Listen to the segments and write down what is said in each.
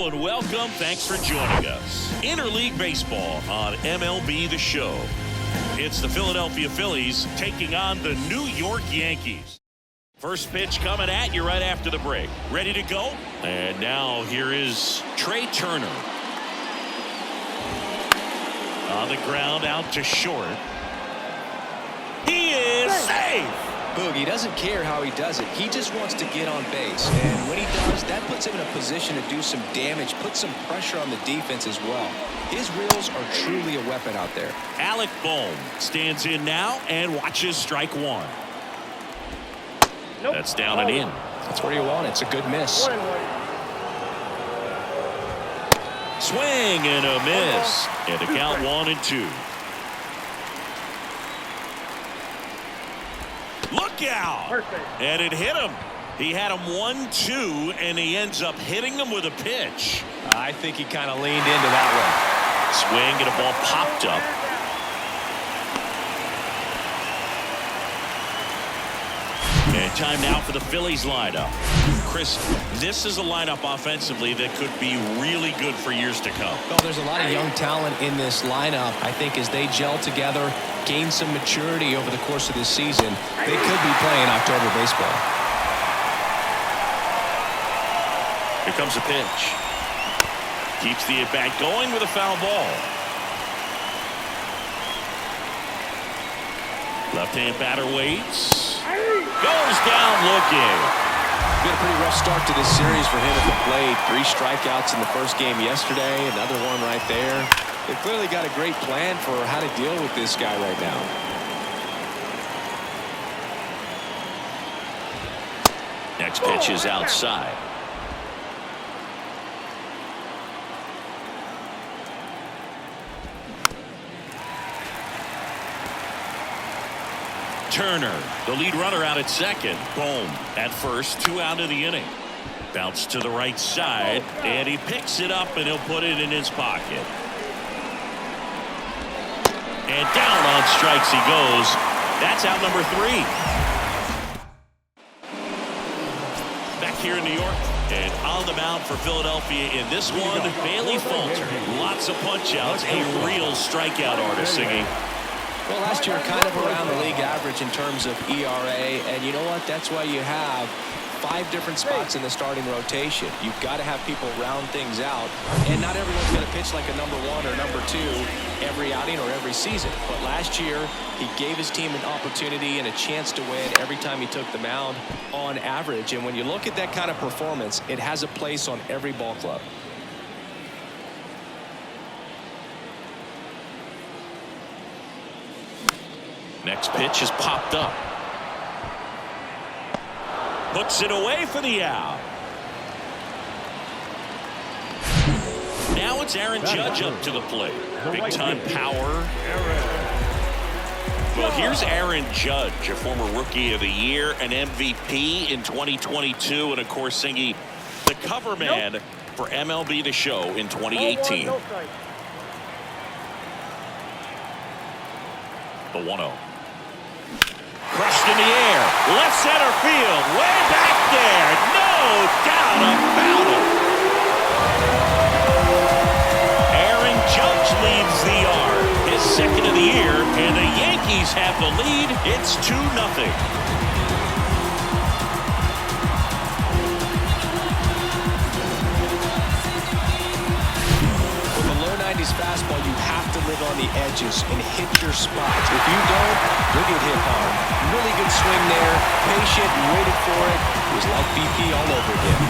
and welcome. Thanks for joining us. Interleague Baseball on MLB The Show. It's the Philadelphia Phillies taking on the New York Yankees. First pitch coming at you right after the break. Ready to go? And now here is Trey Turner. On the ground out to short. He is safe. Boogie doesn't care how he does it. He just wants to get on base. And when he does, that puts him in a position to do some damage, put some pressure on the defense as well. His reels are truly a weapon out there. Alec Bohm stands in now and watches strike one. Nope. That's down and in. That's where you want it. It's a good miss. Swing and a miss. And the count 1-2. Look out! Perfect. And it hit him. He had him 1-2, and he ends up hitting him with a pitch. I think he kind of leaned into that one. Swing and a ball popped up. And time now for the Phillies lineup. Chris, this is a lineup offensively that could be really good for years to come. Well, there's a lot of young talent in this lineup. I think as they gel together, gain some maturity over the course of this season, they could be playing October baseball. Here comes a pitch. Keeps the at-bat going with a foul ball. Left-hand batter waits. Goes down looking. Been a pretty rough start to this series for him at the plate. 3 strikeouts in the first game yesterday. Another one right there. They've clearly got a great plan for how to deal with this guy right now. Next pitch is outside. Turner, the lead runner out at second. Boom. At first, 2 out of the inning. Bounce to the right side, and he picks it up, and he'll put it in his pocket. And down on strikes he goes. That's out number 3. Back here in New York, and on the mound for Philadelphia in this one, Bailey Falter. Lots of punch-outs, a real strikeout artist singing. Well, last year kind of around the league average in terms of ERA, and you know what? That's why you have 5 different spots in the starting rotation. You've got to have people round things out, and not everyone's going to pitch like a number 1 or number 2 every outing or every season. But last year, he gave his team an opportunity and a chance to win every time he took the mound on average. And when you look at that kind of performance, it has a place on every ball club. Next pitch is popped up. Puts it away for the out. Now it's Aaron Judge up to the plate. Big time power. Well, here's Aaron Judge, a former Rookie of the Year, an MVP in 2022, and of course singing the cover man for MLB The Show in 2018. The 1-0. Crushed in the air, left center field, way back there, no doubt about it. Aaron Judge leads the yard, his second of the year, and the Yankees have the lead. It's 2-0. Fastball, you have to live on the edges and hit your spots. If you don't, you'll get hit hard. Really good swing there, patient, waited for it. It was like BP all over again.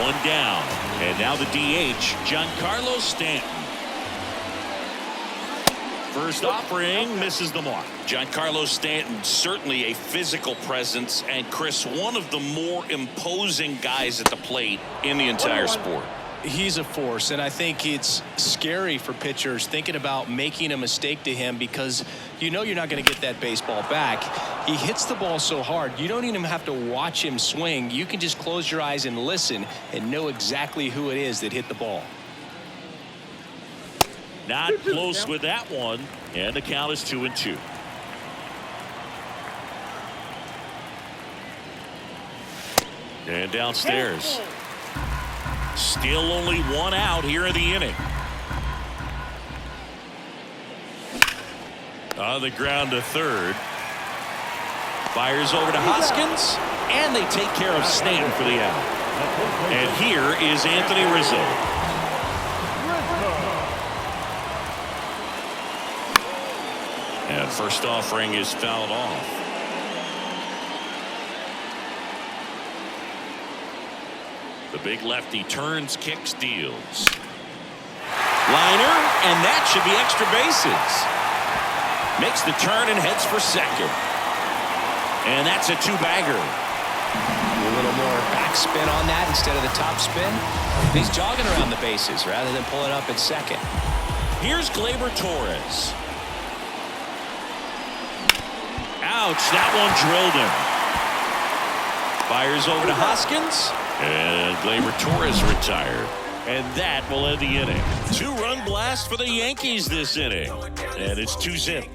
1 down, and now the DH, Giancarlo Stanton. First offering misses the mark. Giancarlo Stanton, certainly a physical presence, and Chris, one of the more imposing guys at the plate in the entire sport. He's a force, and I think it's scary for pitchers thinking about making a mistake to him because you know you're not going to get that baseball back. He hits the ball so hard, you don't even have to watch him swing. You can just close your eyes and listen and know exactly who it is that hit the ball. Not close with that one, and the count is 2-2. And downstairs. Still only one out here in the inning. On the ground to third. Fires over to Hoskins, and they take care of Stanton for the out. And here is Anthony Rizzo. And first offering is fouled off. The big lefty turns, kicks, deals. Liner, and that should be extra bases. Makes the turn and heads for second. And that's a two-bagger. A little more backspin on that instead of the top spin. He's jogging around the bases rather than pulling up at second. Here's Gleyber Torres. Ouch, that one drilled him. Fires over to Hoskins. And Gleyber Torres retired. And that will end the inning. Two-run blast for the Yankees this inning. And it's 2-zip.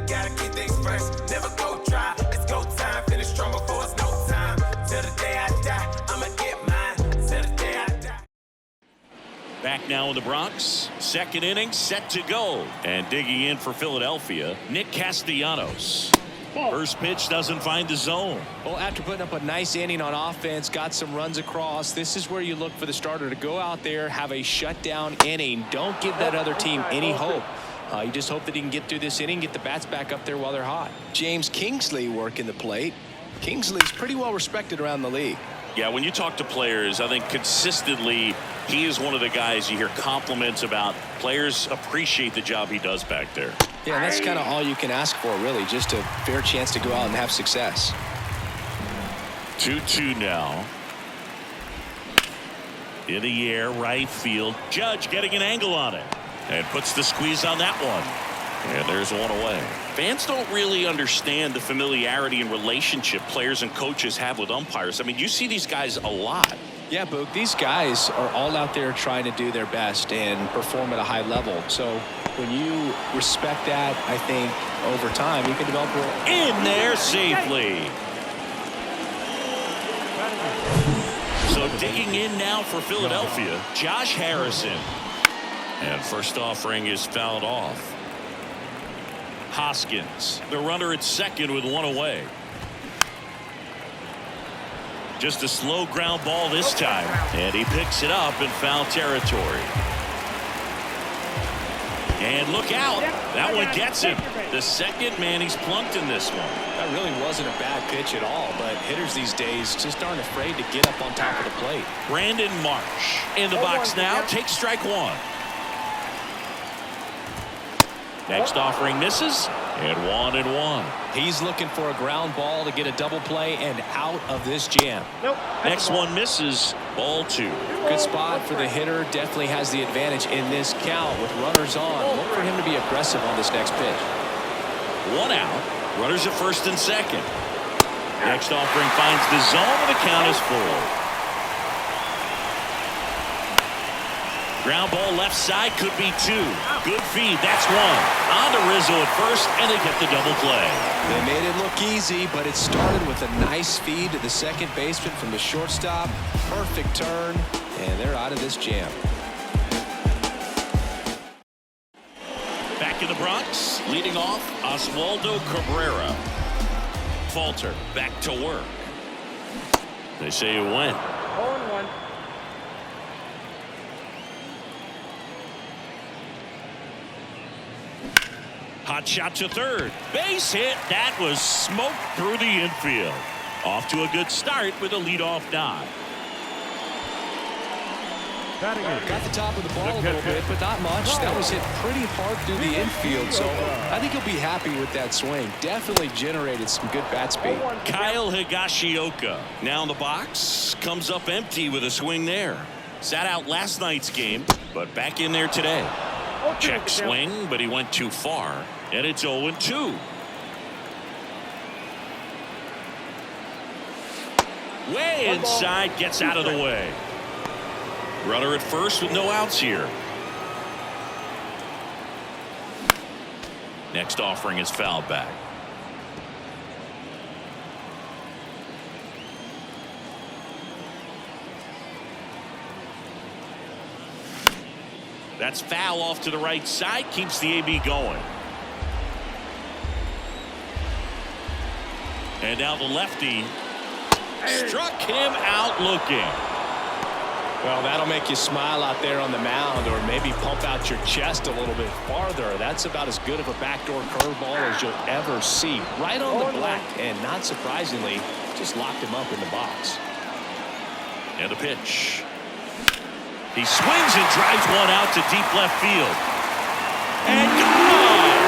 Gotta keep things fresh, never go dry. It's go time, finish strong before it's no time. Till the day I die, I'ma get mine. Till the day I die. Back now in the Bronx. Second inning set to go. And digging in for Philadelphia, Nick Castellanos. First pitch doesn't find the zone. Well, after putting up a nice inning on offense, got some runs across, this is where you look for the starter to go out there, have a shutdown inning. Don't give that other team any hope. You just hope that he can get through this inning, get the bats back up there while they're hot. James Kingsley working the plate. Kingsley's pretty well respected around the league. Yeah, when you talk to players, I think consistently he is one of the guys you hear compliments about. Players appreciate the job he does back there. Yeah, and that's kind of all you can ask for, really, just a fair chance to go out and have success. 2-2 now. In the air, right field. Judge getting an angle on it. And puts the squeeze on that one. And there's one away. Fans don't really understand the familiarity and relationship players and coaches have with umpires. I mean, you see these guys a lot. Yeah, Boog, these guys are all out there trying to do their best and perform at a high level. So when you respect that, I think over time you can develop in there safely. So digging in now for Philadelphia, Josh Harrison. And first offering is fouled off. Hoskins, the runner at second with one away. Just a slow ground ball this time. And he picks it up in foul territory. And look out. That one gets him. The second man he's plunked in this one. That really wasn't a bad pitch at all, but hitters these days just aren't afraid to get up on top of the plate. Brandon Marsh in the box now. Takes strike one. Next offering misses, and 1-1. He's looking for a ground ball to get a double play and out of this jam. Next one misses, ball two. Good spot for the hitter. Definitely has the advantage in this count with runners on. Look for him to be aggressive on this next pitch. One out, runners at first and second. Next offering finds the zone, and the count is full. Ground ball left side, could be two. Good feed, that's one. On to Rizzo at first, and they get the double play. They made it look easy, but it started with a nice feed to the second baseman from the shortstop. Perfect turn, and they're out of this jam. Back in the Bronx, leading off, Oswaldo Cabrera. Falter, back to work. They say it went. 0-1. Hot shot to third. Base hit. That was smoked through the infield. Off to a good start with a leadoff dive. Got the top of the ball a little bit, but not much. That was hit pretty hard through the infield, so I think he'll be happy with that swing. Definitely generated some good bat speed. Kyle Higashioka now in the box. Comes up empty with a swing there. Sat out last night's game, but back in there today. Check swing, but he went too far, and it's 0-2. Way inside, gets out of the way. Runner at first with no outs here. Next offering is fouled back. That's foul off to the right side. Keeps the AB going. And now the lefty struck him out looking. Well, that'll make you smile out there on the mound, or maybe pump out your chest a little bit farther. That's about as good of a backdoor curveball as you'll ever see. Right on the black, and not surprisingly, just locked him up in the box. And a pitch. He swings and drives one out to deep left field. And gone!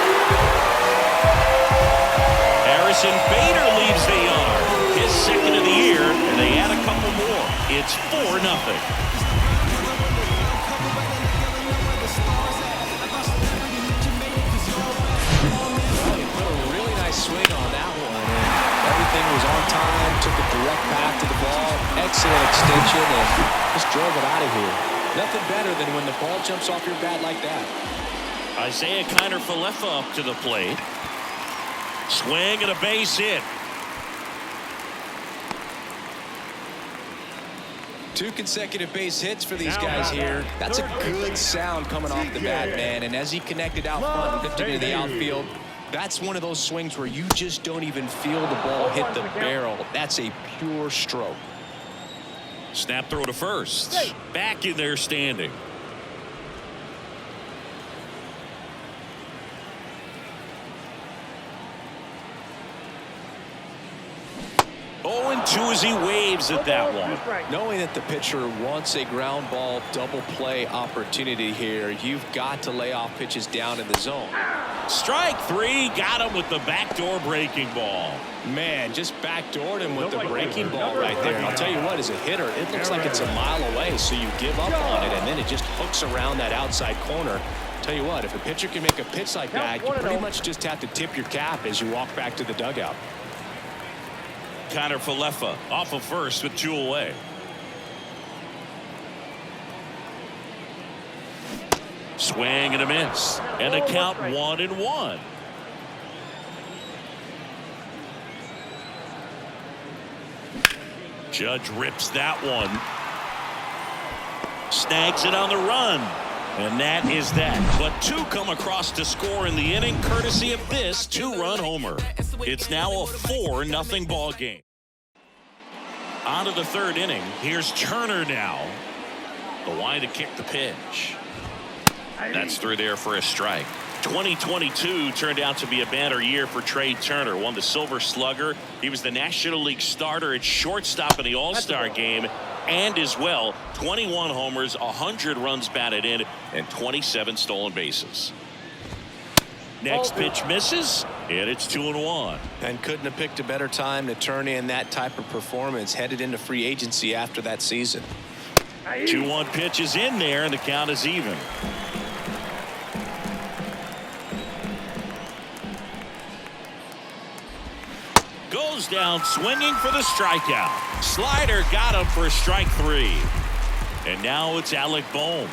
Harrison Bader leaves the yard. His second of the year, and they add a couple more. It's 4-0. Swing on that one, and everything was on time, took a direct path to the ball, excellent extension, and just drove it out of here. Nothing better than when the ball jumps off your bat like that. Isaiah Kiner-Falefa up to the plate. Swing and a base hit. 2 consecutive base hits for these guys here. That's a good sound coming off the bat, man, and as he connected out front and lifted into the outfield, that's one of those swings where you just don't even feel the ball hit the barrel. That's a pure stroke. Snap throw to first. Back in there standing. Oh, and 2 as he waves at that one. Knowing that the pitcher wants a ground ball double play opportunity here, you've got to lay off pitches down in the zone. Strike 3, got him with the backdoor breaking ball. Man, just backdoored him with the breaking ball right there. And I'll tell you what, as a hitter, it looks like it's a mile away, so you give up on it, and then it just hooks around that outside corner. Tell you what, if a pitcher can make a pitch like that, you pretty much just have to tip your cap as you walk back to the dugout. Kiner-Falefa off of first with 2 away. Swing and a miss, and a count 1-1. Judge rips that one. Snags it on the run. And that is that. But 2 come across to score in the inning, courtesy of this 2-run homer. It's now a 4-0 ball game. On to the 3rd inning. Here's Turner now. The line to kick the pitch. That's through there for a strike. 2022 turned out to be a banner year for Trey Turner. Won the Silver Slugger. He was the National League starter at shortstop in the All-Star game. And as well, 21 homers, 100 runs batted in, and 27 stolen bases. Next pitch misses, and it's 2-1. And couldn't have picked a better time to turn in that type of performance headed into free agency after that season. 2-1 pitch is in there, and the count is even. Goes down swinging for the strikeout. Slider got him for strike 3. And now it's Alec Bohm.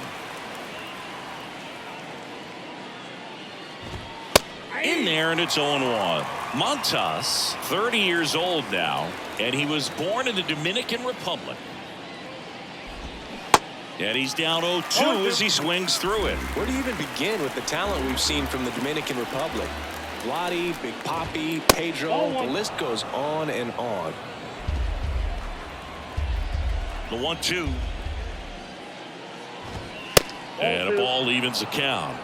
In there, and it's 0-1. Montas, 30 years old now, and he was born in the Dominican Republic. And he's down 0-2 as he swings through it. Where do you even begin with the talent we've seen from the Dominican Republic? Vladi, Big Papi, Pedro, the list goes on and on. The 1-2. And a ball evens the count.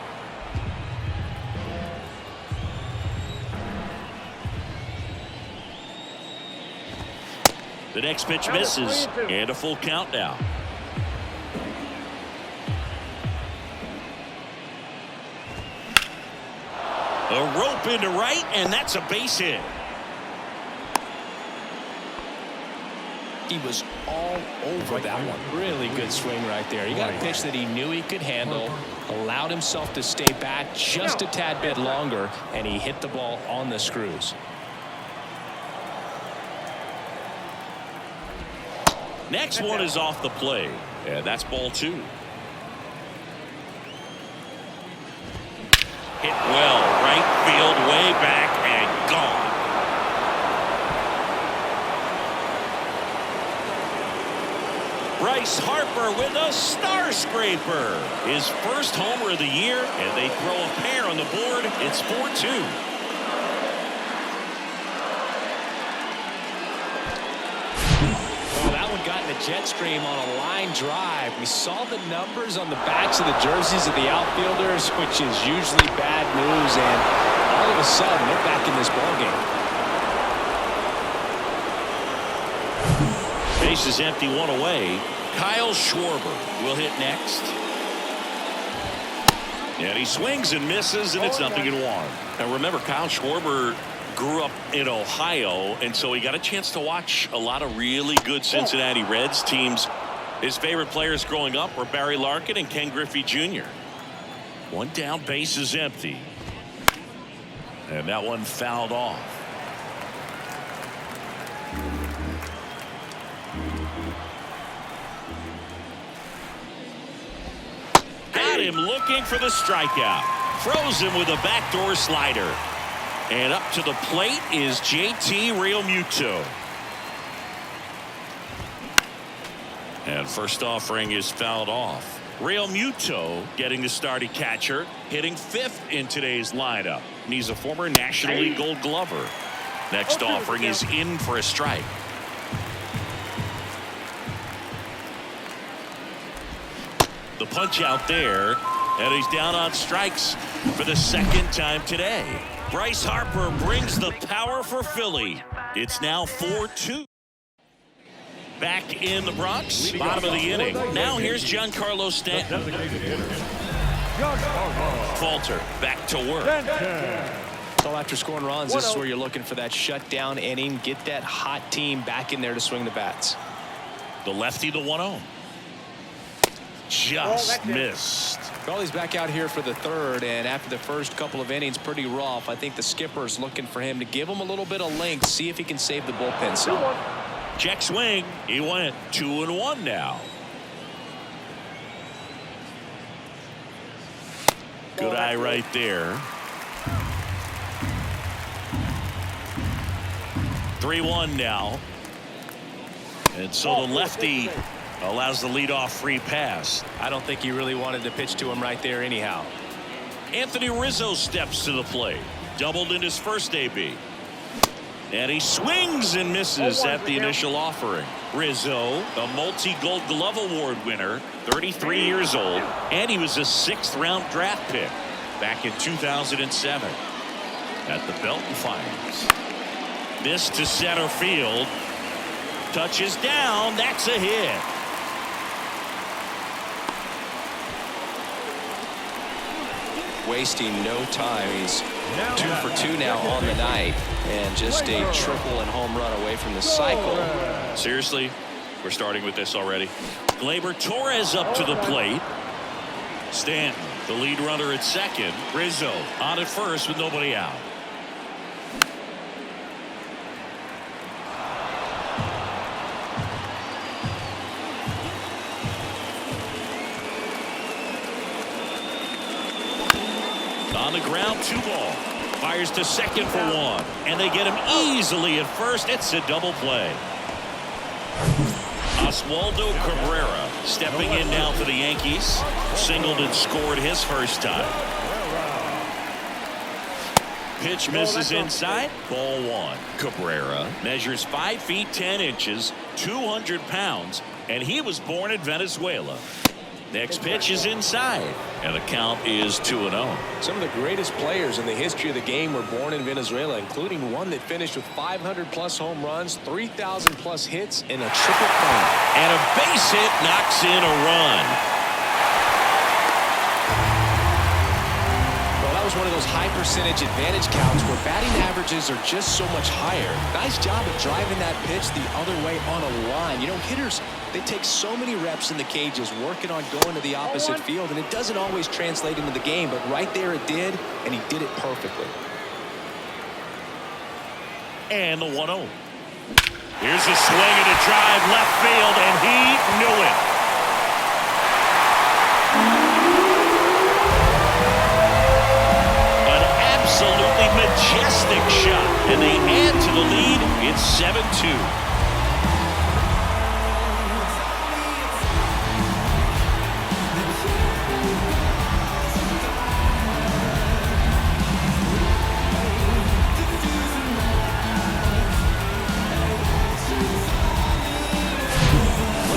The next pitch misses, and a full count now. A rope into right, and that's a base hit. He was all over that one. Really good swing right there. He got a pitch that he knew he could handle, allowed himself to stay back just a tad bit longer, and he hit the ball on the screws. Next one is off the plate, and that's ball 2. Hit well, right field, way back, and gone. Bryce Harper with a star scraper. His first homer of the year, and they throw a pair on the board. It's 4-2. Well, that one got in the jet stream on a line drive. We saw the numbers on the backs of the jerseys of the outfielders, which is usually bad news, and all of a sudden they're back in this ballgame. Base is empty, one away. Kyle Schwarber will hit next. And he swings and misses, and it's 0-1. Now remember, Kyle Schwarber grew up in Ohio, and so he got a chance to watch a lot of really good Cincinnati Reds teams. His favorite players growing up were Barry Larkin and Ken Griffey Jr. One down, base is empty. And that one fouled off. Got him looking for the strikeout. Throws him with a backdoor slider. And up to the plate is JT Realmuto. And first offering is fouled off. Realmuto getting the starting catcher, hitting 5th in today's lineup. And he's a former National League Gold Glover. Next offering is in for a strike. The punch out there, and he's down on strikes for the second time today. Bryce Harper brings the power for Philly. It's now 4-2. Back in the Bronx, bottom of the inning. Now here's Giancarlo Stanton. Falter back to work. So after scoring runs, this is where you're looking for that shutdown inning. Get that hot team back in there to swing the bats. The lefty, the 1-0. Just missed. Well, he's back out here for the third, and after the first couple of innings, pretty rough. I think the skipper's looking for him to give him a little bit of length, see if he can save the bullpen some. Check swing. He went 2-1 now. Good eye right there. 3-1 now. And so the lefty allows the leadoff free pass. I don't think he really wanted to pitch to him right there anyhow. Anthony Rizzo steps to the plate. Doubled in his first AB. And he swings and misses at the initial offering. Rizzo, a multi-Gold Glove Award winner, 33 years old, and he was a 6th-round draft pick back in 2007 at the Belton Finals. This to center field. Touches down. That's a hit. Wasting no time. He's 2 for 2 now on the night, and just a triple and home run away from the cycle. Seriously, we're starting with this already. Gleyber Torres up to the plate. Stanton, the lead runner at second. Rizzo on at first with nobody out. On the ground, 2-ball. Fires to second for 1. And they get him easily at first. It's a double play. Oswaldo Cabrera stepping in now for the Yankees. Singled and scored his first time. Pitch misses inside. Ball 1. Cabrera measures 5 feet 10 inches, 200 pounds, and he was born in Venezuela. Next pitch is inside, and the count is 2-0. Some of the greatest players in the history of the game were born in Venezuela, including one that finished with 500-plus home runs, 3,000-plus hits, and a triple crown. And a base hit knocks in a run. Well, that was one of those high-percentage advantage counts where batting averages are just so much higher. Nice job of driving that pitch the other way on a line. You know, hitters, they take so many reps in the cages working on going to the opposite field, and it doesn't always translate into the game, but right there it did, and he did it perfectly. And the 1-0. Here's a swing and a drive left field, and he knew it. An absolutely majestic shot, and they add to the lead. It's 7-2.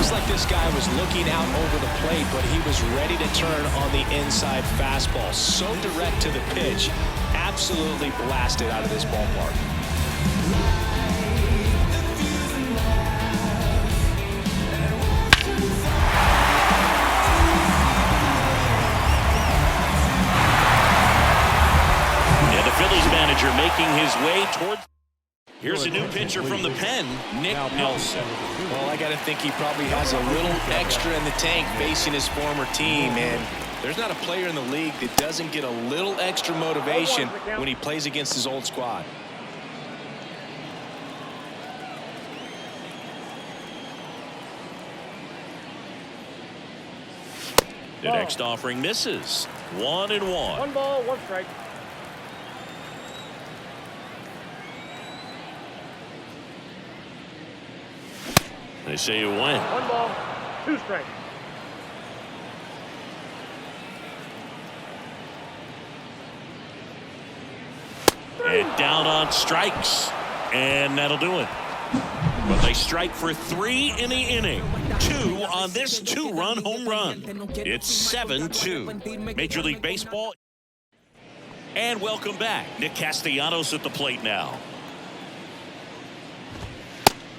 Seems like this guy was looking out over the plate, but he was ready to turn on the inside fastball. So direct to the pitch. Absolutely blasted out of this ballpark. And the Phillies manager making his way toward. Here's a new pitcher from the pen, Nick Nelson. Well, I got to think he probably has a little extra in the tank facing his former team, and there's not a player in the league that doesn't get a little extra motivation when he plays against his old squad. The next offering misses. 1-1. 1 ball, 1 strike. They say you win. 1 ball, 2 strikes. And down on strikes. And that'll do it. But they strike for 3 in the inning. 2 on this 2-run home run. It's 7-2. Major League Baseball. And welcome back. Nick Castellanos at the plate now.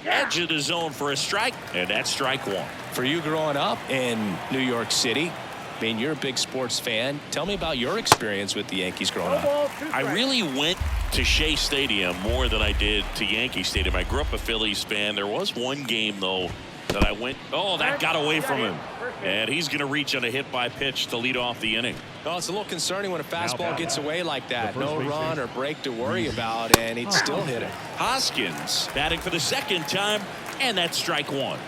Edge of the zone for a strike, and that's strike 1. For you growing up in New York City, I mean, you're a big sports fan. Tell me about your experience with the Yankees growing 1 up. ball, 2 I strikes. really went to Shea Stadium more than I did to Yankee Stadium. I grew up a Phillies fan. There was one game, though, that I went, oh, that got away from him. And he's going to reach on a hit-by-pitch to lead off the inning. Well, it's a little concerning when a fastball gets away like that. No run or break to worry about, and he'd still hit it. Hoskins batting for the second time, and that's strike 1.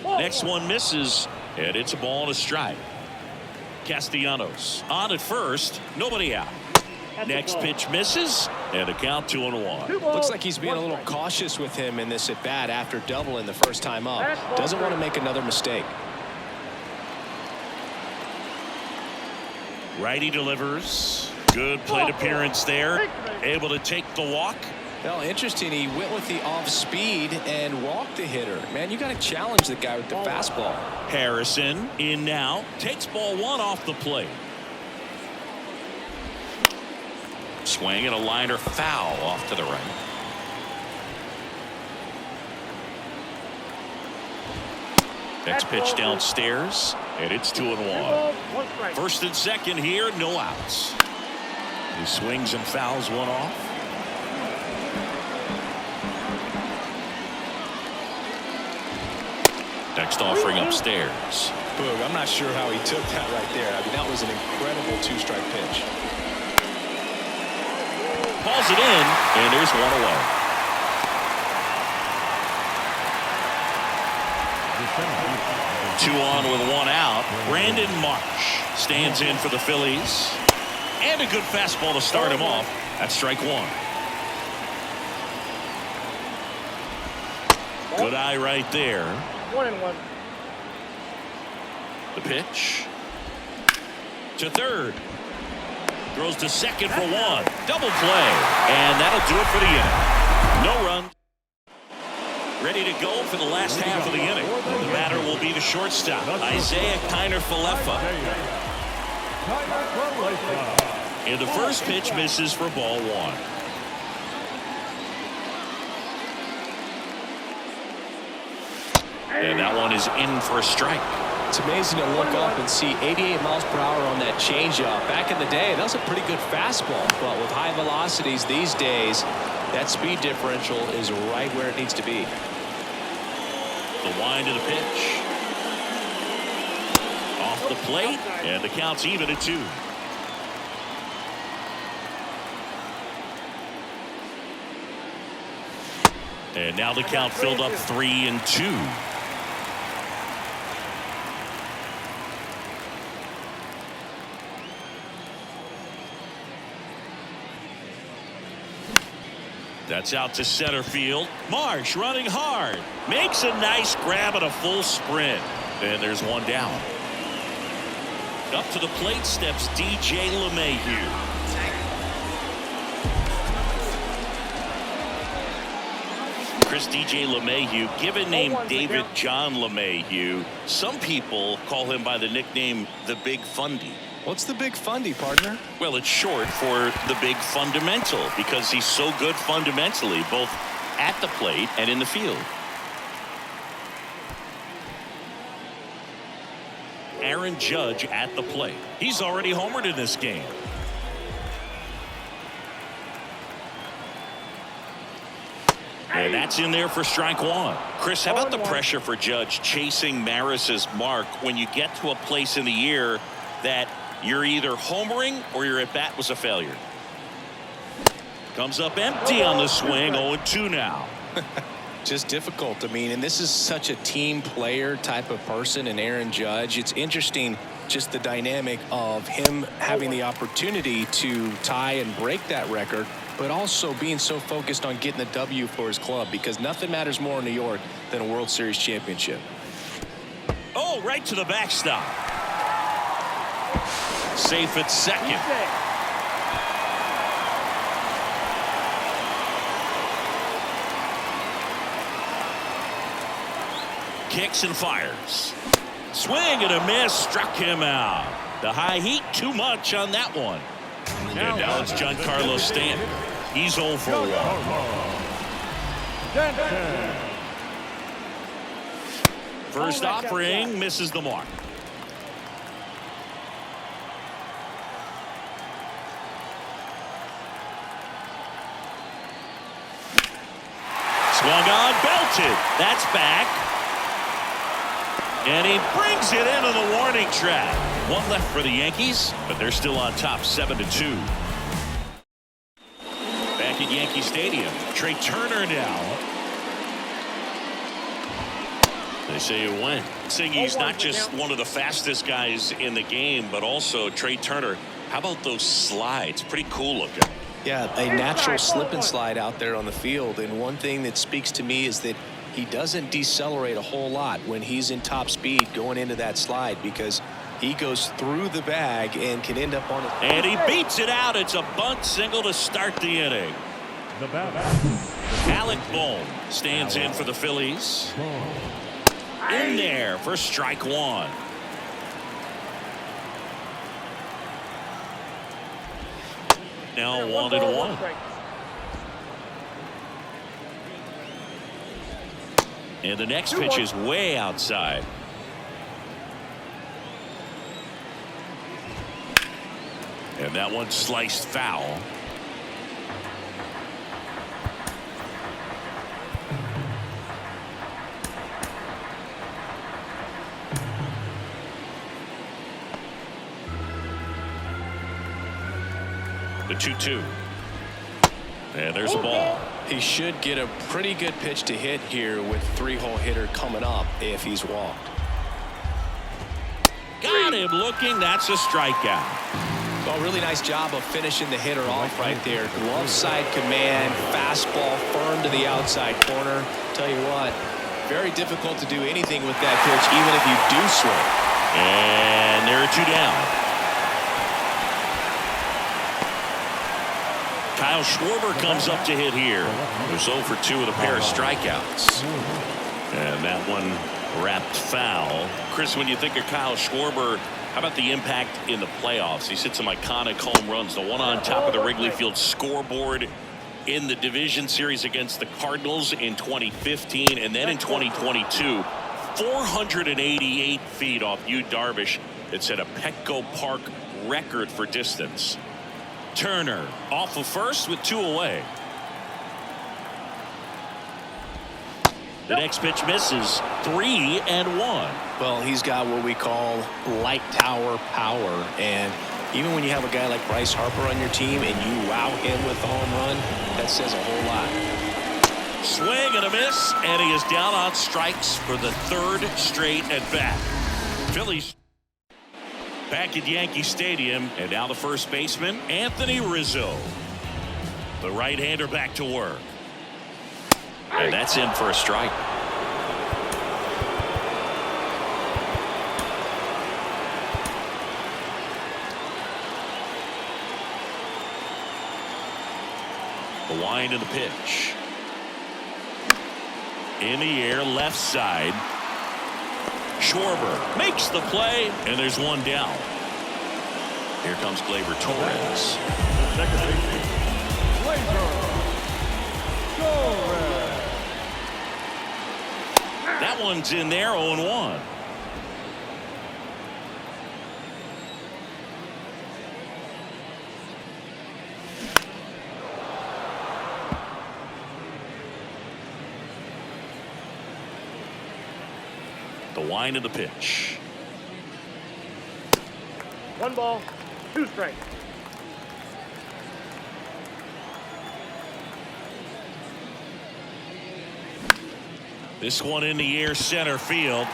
Next one misses, and it's a ball and a strike. Castellanos on at first, nobody out. Next pitch misses, and a count 2-1. Looks like he's being a little cautious with him in this at bat after doubling the first time up. Doesn't want to make another mistake. Righty delivers. Good plate appearance there. Able to take the walk. Well, interesting. He went with the off speed and walked the hitter. Man, you got to challenge the guy with the fastball. Harrison in now. Takes ball 1 off the plate. Swing and a liner foul off to the right. Next pitch downstairs, and it's 2-1. 1 strike. First and second here, no outs. He swings and fouls 1 off. Next offering upstairs. Boog, I'm not sure how he took that right there. I mean, that was an incredible 2-strike pitch. Pulls it in, and there's 1 away. Two on with 1 out. Brandon Marsh stands in for the Phillies. And a good fastball to start him off. That's strike 1. Good eye right there. 1-1. The pitch. To third. Throws to second for 1. Double play. And that'll do it for the inning. No run. Ready to go for the last half of the inning. The batter will be the shortstop, Isaiah Kiner-Falefa. And the first pitch misses for ball 1. And that one is in for a strike. It's amazing to look up and see 88 miles per hour on that changeup. Back in the day, that was a pretty good fastball. But with high velocities these days, that speed differential is right where it needs to be. The wind of the pitch. Off the plate, and the count's even at 2. And now the count filled up 3-2. That's out to center field. Marsh running hard. Makes a nice grab at a full sprint. And there's 1 down. Up to the plate steps DJ LeMahieu. Chris DJ LeMahieu, given name David John LeMahieu. Some people call him by the nickname the Big Fundy. What's the Big Fundy, partner? Well, it's short for the big fundamental because he's so good fundamentally, both at the plate and in the field. Aaron Judge at the plate. He's already homered in this game. And that's in there for strike one. Chris, how about the pressure for Judge chasing Maris's mark when you get to a place in the year that you're either homering or your at bat was a failure? Comes up empty on the swing. 0-2 now. Just difficult. I mean, and this is such a team player type of person in Aaron Judge. It's interesting just the dynamic of him having the opportunity to tie and break that record, but also being so focused on getting the W for his club, because nothing matters more in New York than a World Series championship. Oh, right to the backstop. Safe at second. Kicks and fires. Swing and a miss. Struck him out. The high heat too much on that one. And now it's Giancarlo Stanton. He's 0 for 1. First offering misses the mark. Swung on, belted. That's back. And he brings it into the warning track. One left for the Yankees, but they're still on top 7-2. Back at Yankee Stadium, Trey Turner now. They say it went. Saying he's not just one of the fastest guys in the game, but also Trey Turner. How about those slides? Pretty cool looking. Yeah, a natural slip and slide out there on the field. And one thing that speaks to me is that he doesn't decelerate a whole lot when he's in top speed going into that slide, because he goes through the bag and can end up on it. And he beats it out. It's a bunt single to start the inning. Alec Bohm stands in for the Phillies. In there for strike one. Now 1-1. And the next pitch is way outside. And that one sliced foul. The 2-2. And there's a ball. He should get a pretty good pitch to hit here with three-hole hitter coming up if he's walked. Got him looking. That's a strikeout. Well, really nice job of finishing the hitter off right there. Glove side command, fastball firm to the outside corner. Tell you what, very difficult to do anything with that pitch, even if you do swing. And there are two down. Kyle Schwarber comes up to hit here. There's 0 for 2 with a pair of strikeouts. And that one wrapped foul. Chris, when you think of Kyle Schwarber, how about the impact in the playoffs? He's hit some iconic home runs. The one on top of the Wrigley Field scoreboard in the division series against the Cardinals in 2015. And then in 2022, 488 feet off Yu Darvish. It set a Petco Park record for distance. Turner off of first with 2 away. The next pitch misses. 3-1. Well, he's got what we call light tower power. And even when you have a guy like Bryce Harper on your team and you wow him with the home run, that says a whole lot. Swing and a miss, and he is down on strikes for the 3rd straight at bat. Phillies back at Yankee Stadium, and now the first baseman, Anthony Rizzo. The right-hander back to work. And that's in for a strike. The wind of the pitch. In the air, left side. Schwarber makes the play, and there's one down. Here comes Gleyber Torres. That one's in there, 0-1. The wind of the pitch. 1 ball, 2 strikes. This one in the air, center field.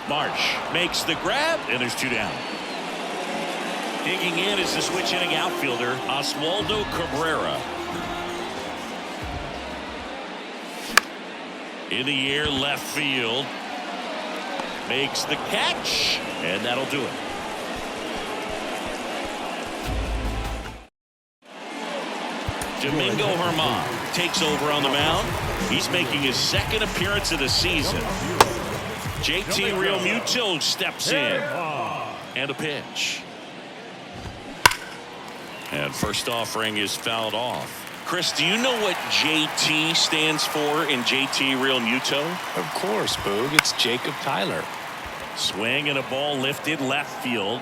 Marsh makes the grab, and there's 2 down. Digging in is the switch hitting outfielder, Oswaldo Cabrera. In the air, left field. Makes the catch, and that'll do it. Domingo Germán takes over on the mound. He's making his 2nd appearance of the season. JT Realmuto steps in. And a pitch. And first offering is fouled off. Chris, do you know what JT stands for in JT Realmuto? Of course, Boog. It's Jacob Tyler. Swing and a ball lifted left field.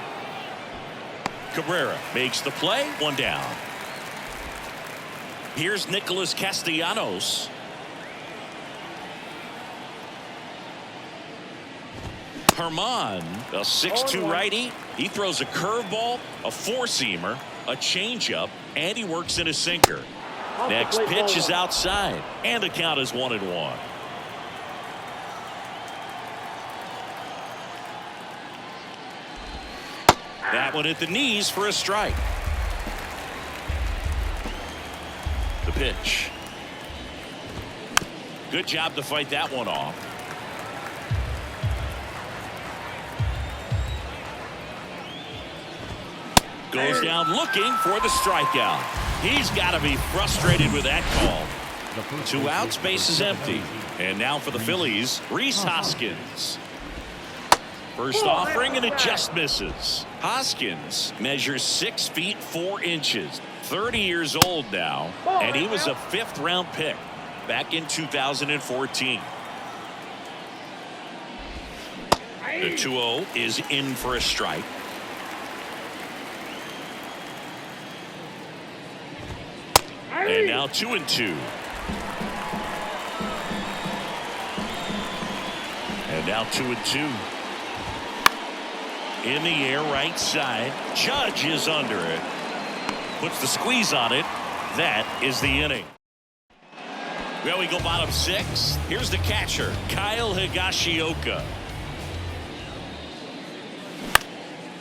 Cabrera makes the play. 1 down. Here's Nicholas Castellanos. Germán, a 6'2" righty. He throws a curveball, a 4-seamer, a changeup, and he works in a sinker. Next pitch is outside, and the count is 1-1. That one at the knees for a strike. The pitch. Good job to fight that one off. Goes down looking for the strikeout. He's got to be frustrated with that call. 2 outs, base is empty. And now for the Phillies, Rhys Hoskins. First offering, and it just misses. Hoskins measures 6 feet 4 inches. 30 years old now, and he was a 5th-round pick back in 2014. The 2-0 is in for a strike. And now 2-2. And now 2-2. In the air, right side. Judge is under it. Puts the squeeze on it. That is the inning. Well, we go bottom 6. Here's the catcher, Kyle Higashioka.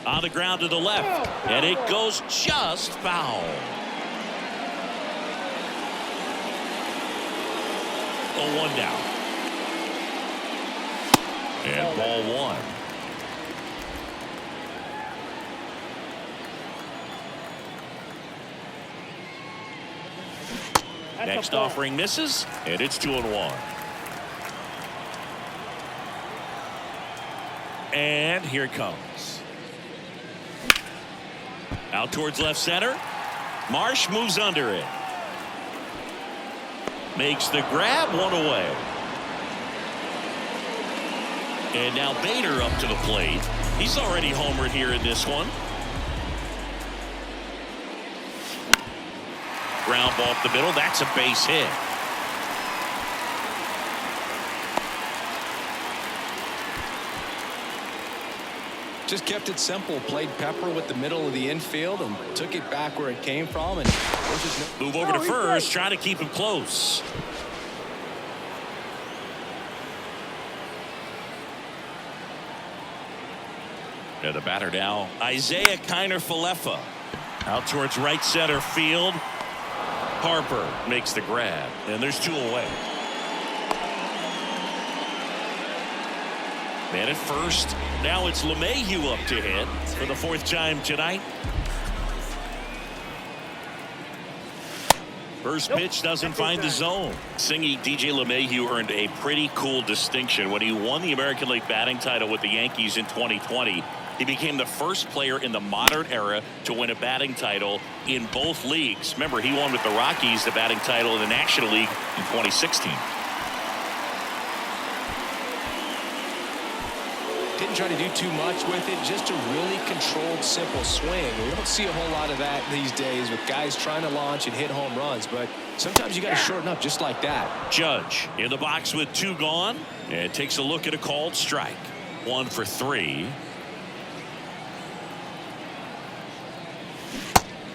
On the ground to the left, and it goes just foul. 0-1 down. And ball 1. Next offering misses, and it's 2-1. And here it comes. Out towards left center. Marsh moves under it. Makes the grab, 1 away. And now Bader up to the plate. He's already homered here in this one. Ground ball up the middle. That's a base hit. Just kept it simple. Played pepper with the middle of the infield and took it back where it came from. And move over to first, trying to keep him close. And the batter now, Isaiah Kiner-Falefa. Out towards right center field. Harper makes the grab, and there's 2 away. Man at first. Now it's LeMahieu up to hit for the 4th time tonight. First pitch doesn't find the zone. Singy, DJ LeMahieu earned a pretty cool distinction when he won the American League batting title with the Yankees in 2020. He became the first player in the modern era to win a batting title in both leagues. Remember, he won with the Rockies the batting title in the National League in 2016. Didn't try to do too much with it, just a really controlled, simple swing. We don't see a whole lot of that these days with guys trying to launch and hit home runs, but sometimes you got to shorten up just like that. Judge in the box with 2 gone and takes a look at a called strike. 1 for 3.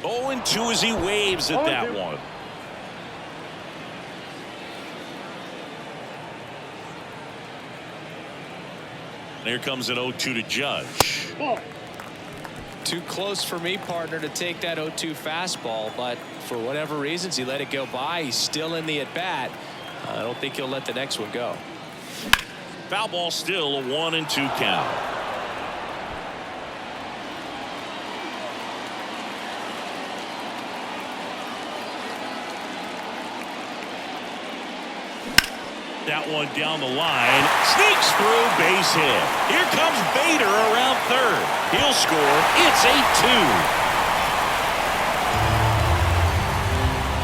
0-2 as he waves at that one. Here comes an 0-2 to Judge. Too close for me, partner, to take that 0-2 fastball, but for whatever reasons, he let it go by. He's still in the at-bat. I don't think he'll let the next one go. Foul ball, still a 1-2 count. That one down the line, sneaks through, base hit. Here comes Bader around third. He'll score. It's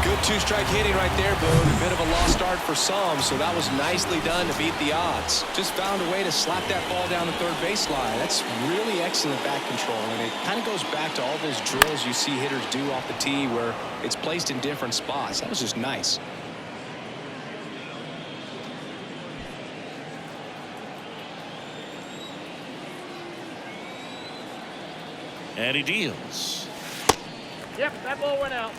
8-2. Good 2-strike hitting right there, Boone. A bit of a lost start for some, so that was nicely done to beat the odds. Just found a way to slap that ball down the third baseline. That's really excellent bat control, and it kind of goes back to all those drills you see hitters do off the tee where it's placed in different spots. That was just nice. And he deals. Yep, that ball went out.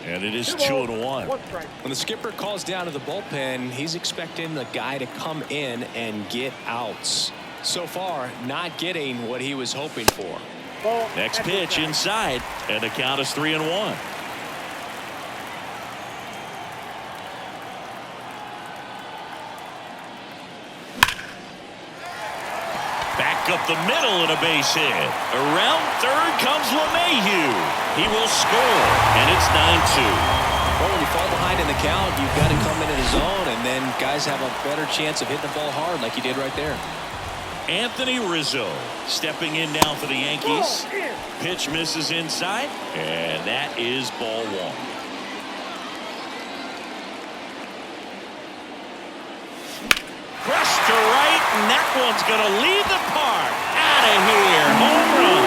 And it is 2-1. When the skipper calls down to the bullpen, he's expecting the guy to come in and get outs. So far, not getting what he was hoping for. Next pitch inside, and the count is 3-1. Back up the middle and a base hit. Around third comes LeMahieu. He will score, and it's 9-2. Well, when you fall behind in the count, you've got to come into the zone, and then guys have a better chance of hitting the ball hard like he did right there. Anthony Rizzo stepping in now for the Yankees. Pitch misses inside, and that is ball 1. Crushed to right, and that one's going to leave the park. Out of here. Home run.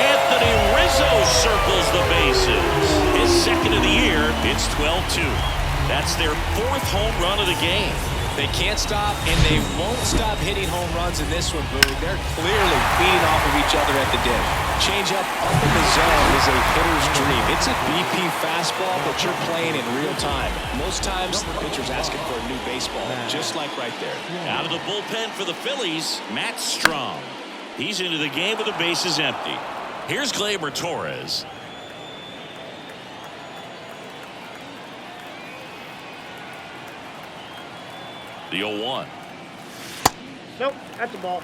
Anthony Rizzo circles the bases. His second of the year. It's 12-2. That's their 4th home run of the game. They can't stop, and they won't stop hitting home runs in this one, Boone. They're clearly feeding off of each other at the dish. Changeup up in the zone is a hitter's dream. It's a BP fastball, but you're playing in real time. Most times, the pitcher's asking for a new baseball, just like right there. Out of the bullpen for the Phillies, Matt Strong. He's into the game with the bases empty. Here's Gleyber Torres. The 0-1. Nope, that's a ball.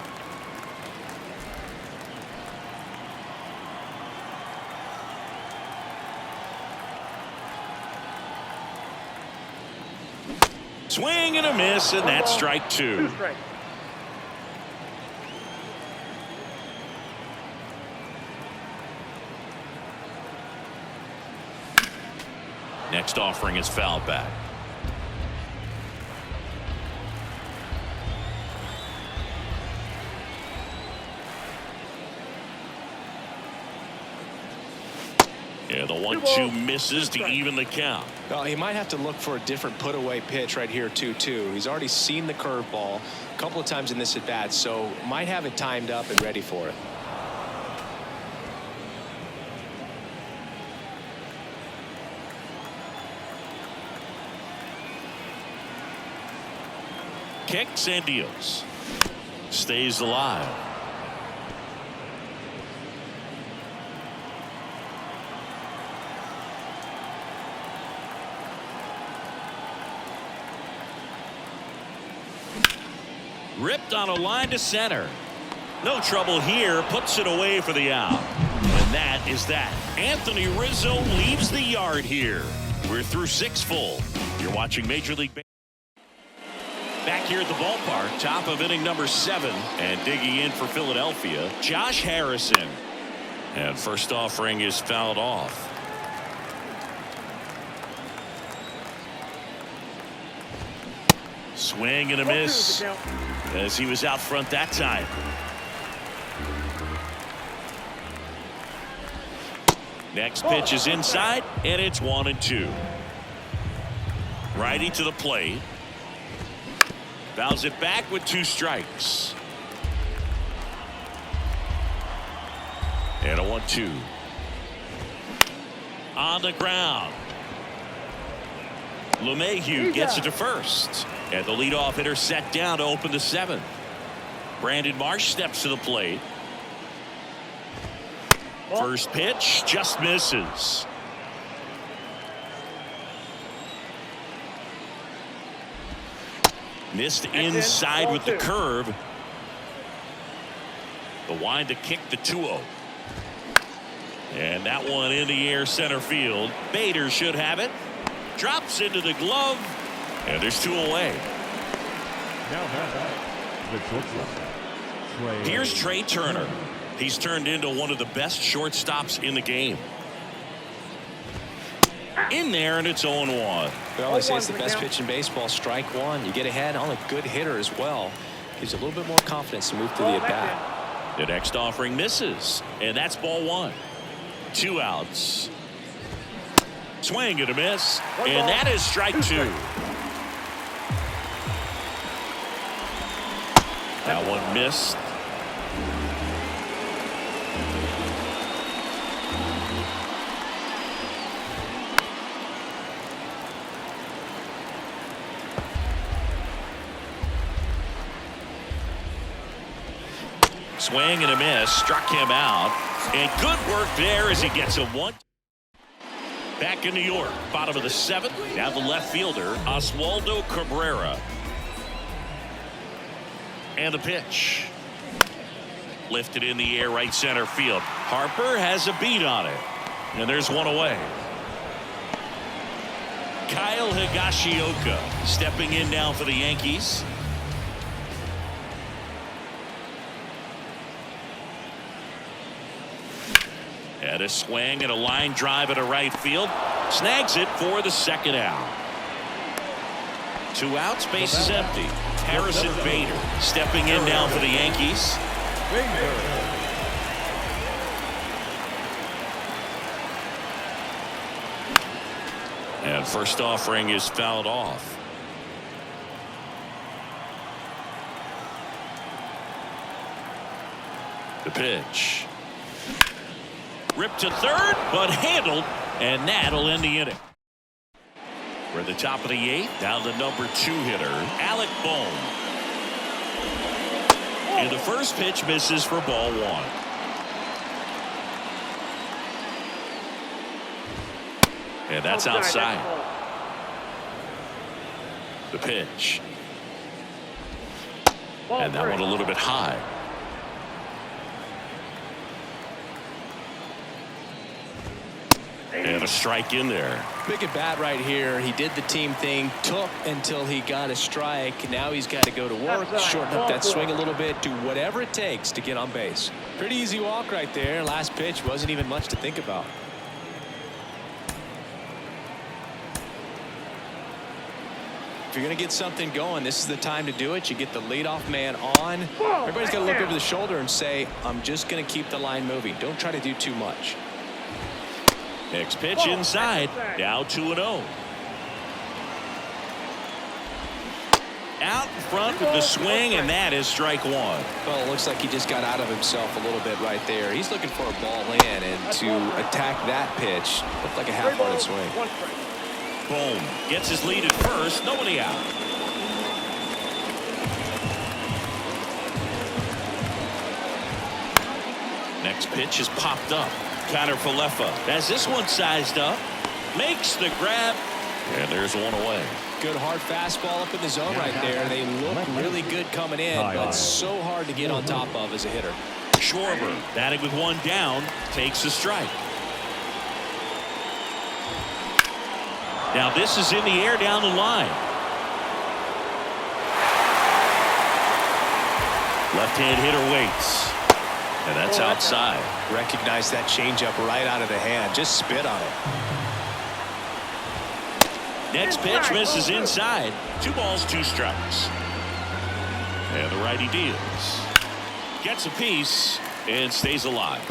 Swing and a miss, and that's strike 2. 2 strikes. Next offering is fouled back. Yeah, the 1-2 misses to even the count. Well, he might have to look for a different put-away pitch right here, 2-2. He's already seen the curveball a couple of times in this at-bat, so might have it timed up and ready for it. Kicks and deals. Stays alive. Ripped on a line to center. No trouble here. Puts it away for the out. And that is that. Anthony Rizzo leaves the yard here. We're through 6 full. You're watching Major League Baseball. Back here at the ballpark, top of inning number 7, and digging in for Philadelphia, Josh Harrison. And first offering is fouled off. Swing and a miss as he was out front that time. Next pitch is inside, and it's 1-2. Righty to the plate. Fouls it back with 2 strikes. And a 1-2. On the ground. LeMahieu gets it to first. And the leadoff hitter set down to open the 7th. Brandon Marsh steps to the plate. First pitch just misses. Missed inside with the curve. The wind to kick the 2-0. And that one in the air center field. Bader should have it. Drops into the glove. And there's 2 away. Here's Trey Turner. He's turned into one of the best shortstops in the game. In there, and it's 0-1. We always say it's the best pitch in baseball. Strike one. You get ahead on a good hitter as well. Gives you a little bit more confidence to move through the at-bat. The next offering misses, and that's ball 1. 2 outs. Swing and a miss, and that is strike 2. That one missed. Swing and a miss, struck him out, and good work there as he gets a 1. Back in New York, bottom of the 7th. Now the left fielder, Oswaldo Cabrera. And the pitch. Lifted in the air, right center field. Harper has a beat on it. And there's 1 away. Kyle Higashioka stepping in now for the Yankees. And a swing and a line drive at a right field. Snags it for the 2nd out. 2 outs, base is empty. Harrison Bader stepping in now for the Yankees. And first offering is fouled off. The pitch. Ripped to third, but handled, and that'll end the inning. We're at the top of the 8th. Down the number 2 hitter, Alec Bohm. And the first pitch misses for ball 1. And that's outside. The pitch. And that one a little bit high. And a strike in there. Big at bat right here. He did the team thing, took until he got a strike. Now he's got to go to work, shorten up that swing a little bit, do whatever it takes to get on base. Pretty easy walk right there. Last pitch wasn't even much to think about. If you're going to get something going, this is the time to do it. You get the leadoff man on. Everybody's got to look over the shoulder and say, I'm just going to keep the line moving. Don't try to do too much. Next pitch inside. Now 2-0. Out in front with the swing, and that is strike 1. Well, it looks like he just got out of himself a little bit right there. He's looking for a ball in, and to attack that pitch looked like a half-hearted swing. Boom gets his lead at first. Nobody out. Next pitch is popped up. Connor Falefa has this one sized up. Makes the grab. And there's one away. Good hard fastball up in the zone right there. They look really good coming in, but so hard to get on top of as a hitter. Schwarber batting with one down, takes a strike. Now this is in the air down the line. Left-hand hitter waits. And that's outside. Recognize that changeup right out of the hand. Just spit on it. Next pitch misses inside. 2 balls, 2 strikes. And the righty deals. Gets a piece and stays alive.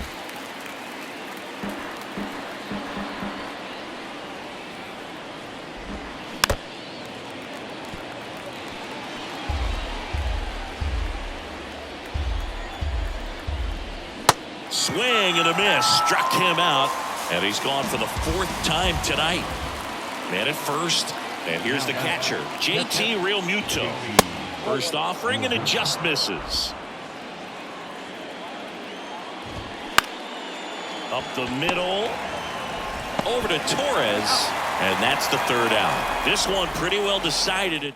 Swing and a miss. Struck him out. And he's gone for the 4th time tonight. Man at first. And here's the catcher, JT Realmuto. First offering and it just misses. Up the middle. Over to Torres. And that's the 3rd out. This one pretty well decided.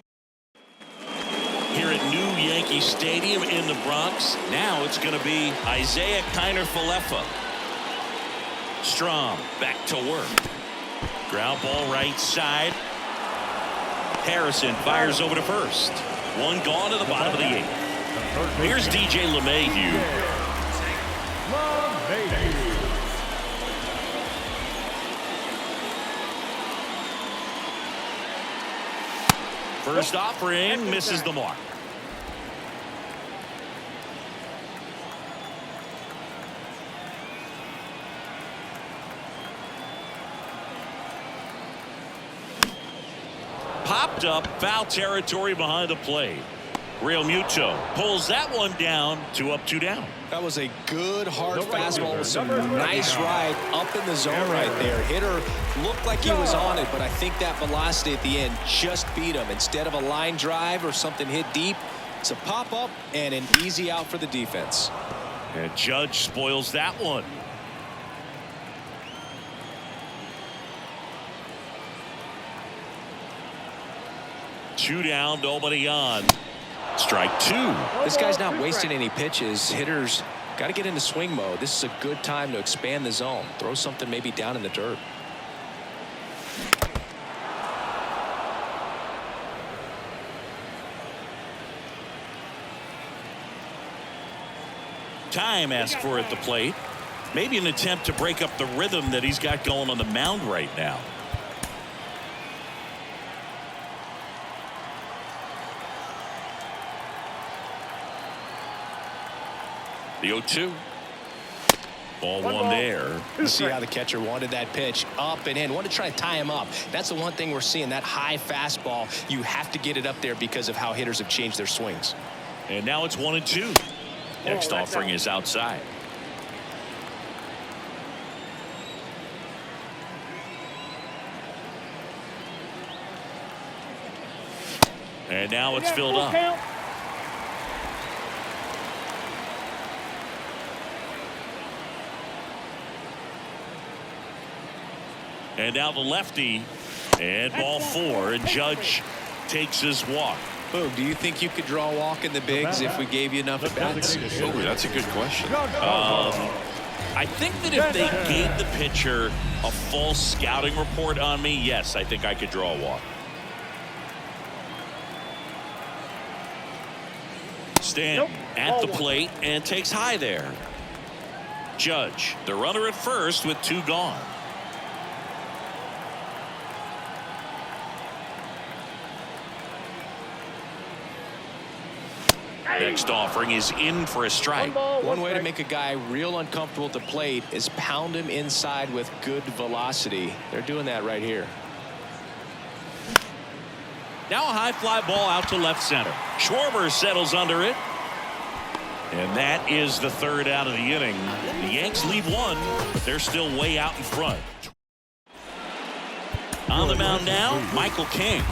Here at New Yankee Stadium in the Bronx. Now it's going to be Isaiah Kiner-Falefa. Strom back to work. Ground ball right side. Harrison fires over to first. One gone to the bottom of the 8th. Here's DJ LeMahieu. First offering misses the mark. Popped up, foul territory behind the plate. Realmuto pulls that one down. 2 up, 2 down. That was a good hard fastball with some nice ride up in the zone right there. Hitter looked like he was on it, but I think that velocity at the end just beat him. Instead of a line drive or something hit deep, it's a pop up and an easy out for the defense. And Judge spoils that one. Two down, nobody on. Strike 2. This guy's not wasting any pitches. Hitters got to get into swing mode. This is a good time to expand the zone. Throw something maybe down in the dirt. Time asked for at the plate. Maybe an attempt to break up the rhythm that he's got going on the mound right now. The 0-2. Ball one there. See how the catcher wanted that pitch up and in. Wanted to try to tie him up. That's the one thing we're seeing, that high fastball. You have to get it up there because of how hitters have changed their swings. And now it's 1-2. Next offering is outside. And now it's filled up. And now the lefty, and ball 4, and Judge takes his walk. Boom, do you think you could draw a walk in the bigs if we gave you enough at bats? Oh, that's a good question. I think that if they gave the pitcher a full scouting report on me, yes, I think I could draw a walk. Stanton at the plate and takes high there. Judge, the runner at first with 2 gone. Next offering is in for a strike. One way to make a guy real uncomfortable at the plate is pound him inside with good velocity. They're doing that right here. Now a high fly ball out to left center. Schwarber settles under it. And that is the 3rd out of the inning. The Yanks lead 1, but they're still way out in front. On the mound now, Michael King.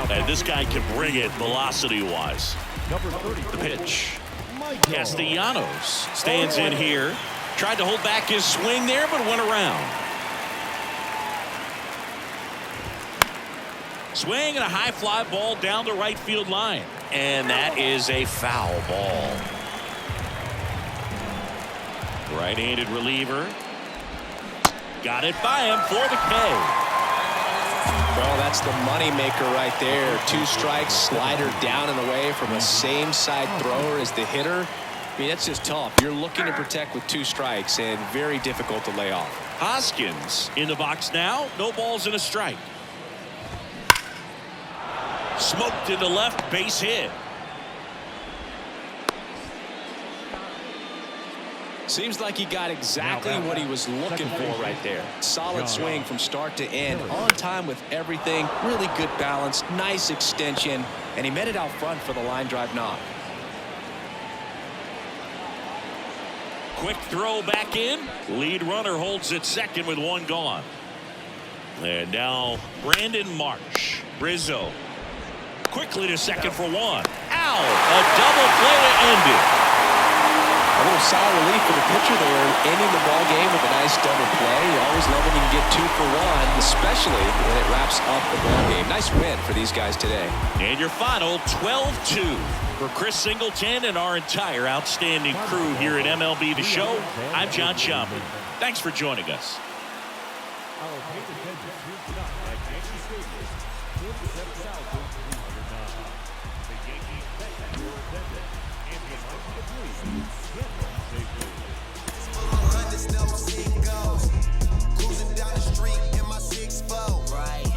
And this guy can bring it velocity-wise. The pitch. Castellanos stands in here. Tried to hold back his swing there, but went around. Swing and a high fly ball down the right field line. And that is a foul ball. Right-handed reliever. Got it by him for the K. Well, that's the money maker right there. 2 strikes, slider down and away from a same side thrower as the hitter. I mean, that's just tough. You're looking to protect with 2 strikes and very difficult to lay off. Hoskins in the box now. No balls and a strike. Smoked into left, base hit. Seems like he got exactly what he was looking for right there. Solid swing from start to end. On time with everything. Really good balance. Nice extension. And he met it out front for the line drive knock. Quick throw back in. Lead runner holds at second with 1 gone. And now Brandon Marsh. Rizzo. Quickly to second for 1. Ow! A double play to end it. A little sigh of relief for the pitcher there, ending the ball game with a nice double play. You always love when you can get 2 for 1, especially when it wraps up the ball game. Nice win for these guys today. And your final 12-2 for Chris Singleton and our entire outstanding crew here at MLB The Show. I'm John Schaumburg. Thanks for joining us. Never see it goes. Cruising down the street.